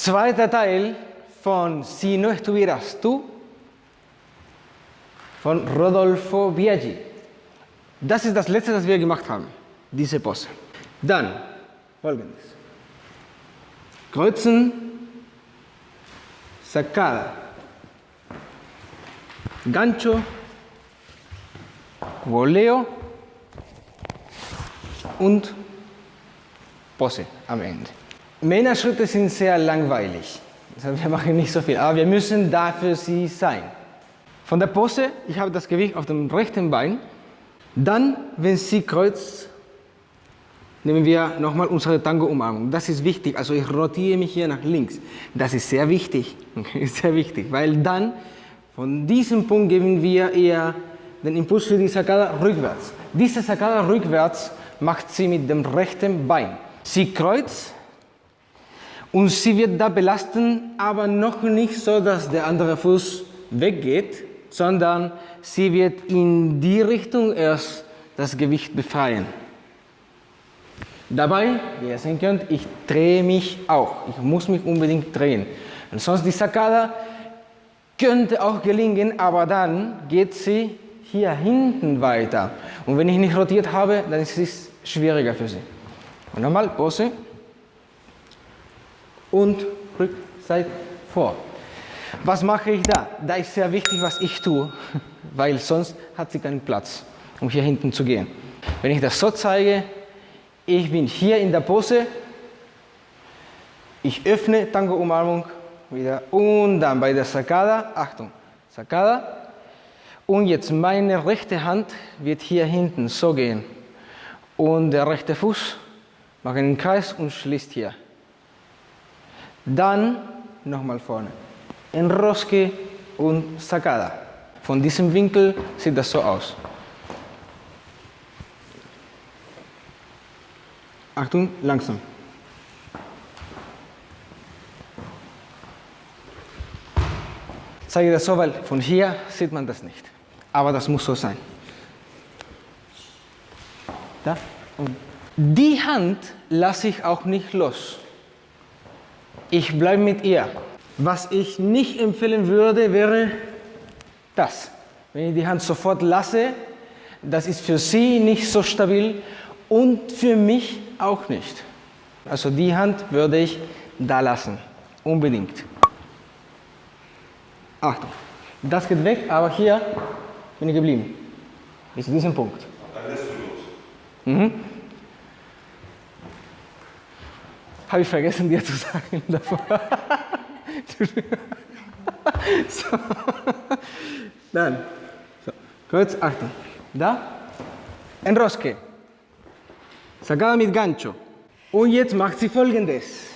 Zweiter Teil von Si no estuvieras tú von Rodolfo Biaggi. Das ist das letzte, das wir gemacht haben, diese Pose. Dann folgendes. Kreuzen, Sacada, Gancho, Voleo und Pose am Ende. Männerschritte sind sehr langweilig. Also wir machen nicht so viel, aber wir müssen dafür sie sein. Von der Pose, ich habe das Gewicht auf dem rechten Bein. Dann, wenn sie kreuzt, nehmen wir nochmal unsere Tango-Umarmung. Das ist wichtig, also ich rotiere mich hier nach links. Das ist sehr wichtig, ist sehr wichtig, weil dann von diesem Punkt geben wir eher den Impuls für die Sacada rückwärts. Diese Sacada rückwärts macht sie mit dem rechten Bein. Sie kreuzt und sie wird da belasten, aber noch nicht so, dass der andere Fuß weggeht, sondern sie wird in die Richtung erst das Gewicht befreien. Dabei, wie ihr sehen könnt, ich drehe mich auch. Ich muss mich unbedingt drehen. Ansonsten die Sacada könnte auch gelingen, aber dann geht sie hier hinten weiter. Und wenn ich nicht rotiert habe, dann ist es schwieriger für sie. Und nochmal Pose und Rückseite vor. Was mache ich da? Da ist sehr wichtig, was ich tue, weil sonst hat sie keinen Platz, um hier hinten zu gehen. Wenn ich das so zeige, ich bin hier in der Pose, ich öffne Tango-Umarmung wieder und dann bei der Sacada, Achtung, Sacada, und jetzt meine rechte Hand wird hier hinten so gehen und der rechte Fuß macht einen Kreis und schließt hier. Dann nochmal vorne, Enrosque und Sacada. Von diesem Winkel sieht das so aus. Achtung, langsam. Ich zeige das so, weil von hier sieht man das nicht. Aber das muss so sein. Da. Und die Hand lasse ich auch nicht los. Ich bleibe mit ihr. Was ich nicht empfehlen würde, wäre das. Wenn ich die Hand sofort lasse, das ist für sie nicht so stabil und für mich auch nicht. Also die Hand würde ich da lassen, unbedingt. Achtung, das geht weg, aber hier bin ich geblieben. Bis zu diesem Punkt. Dann lässt du los. Habe ich vergessen, dir zu sagen davor. So. Dann, so. Kurz, Achtung. Da, Enrosque. Sacada mit Gancho. Und jetzt macht sie Folgendes.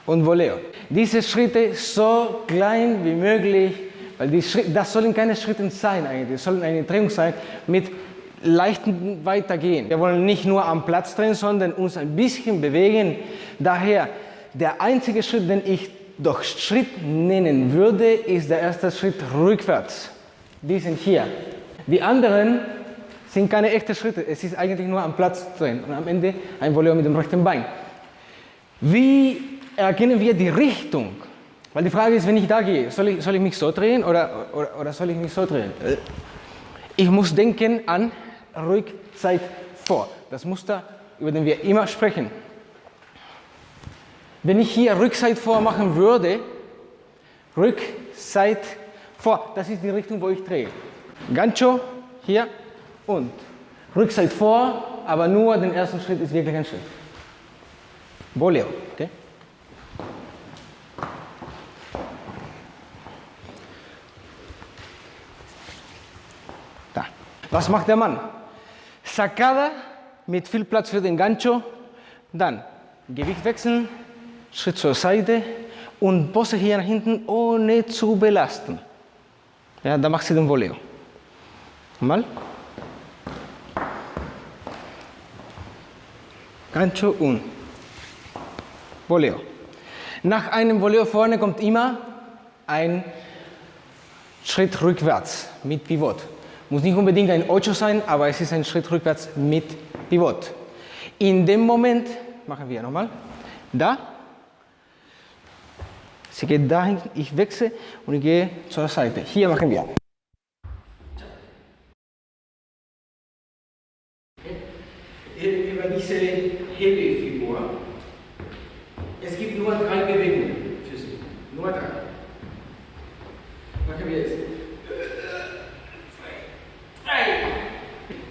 Und Voleo. Diese Schritte so klein wie möglich, weil das sollen keine Schritte sein eigentlich, das sollen eine Drehung sein mit leichten Weitergehen. Wir wollen nicht nur am Platz drehen, sondern uns ein bisschen bewegen. Daher, der einzige Schritt, den ich doch Schritt nennen würde, ist der erste Schritt rückwärts. Die sind hier. Die anderen sind keine echten Schritte, es ist eigentlich nur am Platz drehen und am Ende ein Voleo mit dem rechten Bein. Wie erkennen wir die Richtung? Weil die Frage ist, wenn ich da gehe, soll ich mich so drehen oder soll ich mich so drehen? Ich muss denken an Rückseite vor. Das Muster, über das wir immer sprechen. Wenn ich hier Rückseite vor machen würde, Rückseite vor, das ist die Richtung, wo ich drehe. Gancho hier und Rückseite vor, aber nur den ersten Schritt ist wirklich ein Schritt. Voleo, okay? Da. Was macht der Mann? Sacada mit viel Platz für den Gancho, dann Gewicht wechseln, Schritt zur Seite und Pose hier nach hinten, ohne zu belasten. Ja, da macht sie den Voleo. Mal. Gancho und Voleo. Nach einem Voleo vorne kommt immer ein Schritt rückwärts mit Pivot. Muss nicht unbedingt ein Ocho sein, aber es ist ein Schritt rückwärts mit Pivot. In dem Moment machen wir nochmal. Da Sie geht dahin, ich wechsle und ich gehe zur Seite. Hier machen wir. Über diese Hebefigur. Es gibt nur 3 Bewegungen für Sie. Nur 3. Machen wir jetzt.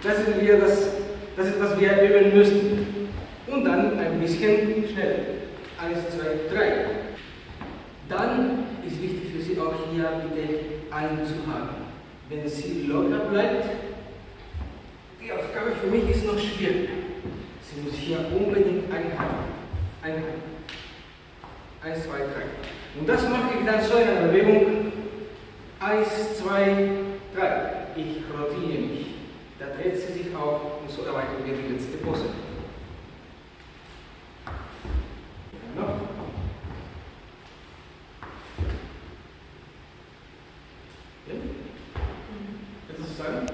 2, 3. Das ist, was wir üben müssen. Und dann ein bisschen schneller. 1, 2, 3. Dann ist wichtig für Sie auch hier bitte einzuhaken. Wenn sie locker bleibt, die Aufgabe für mich ist noch schwieriger. Sie muss hier unbedingt einhaken. 1, 2, 3. Und das mache ich dann so in einer Bewegung. 1, 2, 3. Ich rotiere mich. Da dreht sie sich auf und so erreichen wir die letzte Pose. Noch. Ja? Willst du sagen?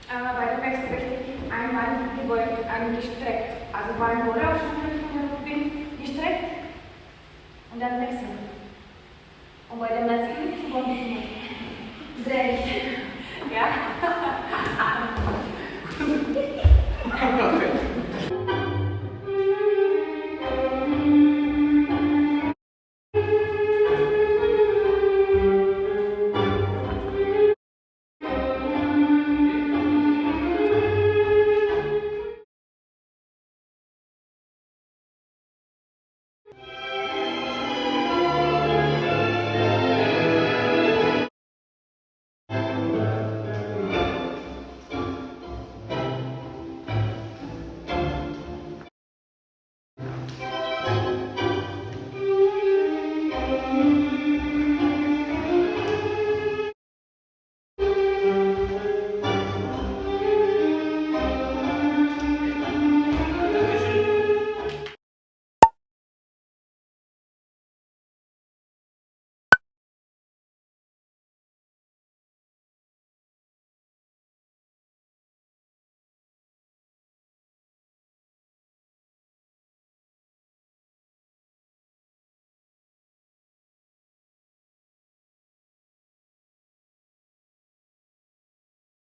Bei dem Wechsel möchte ich einmal gebeugt, gestreckt. Also beim Roller schon bin gestreckt und dann wechseln. Und bei dem letzten drehe ich. Ja?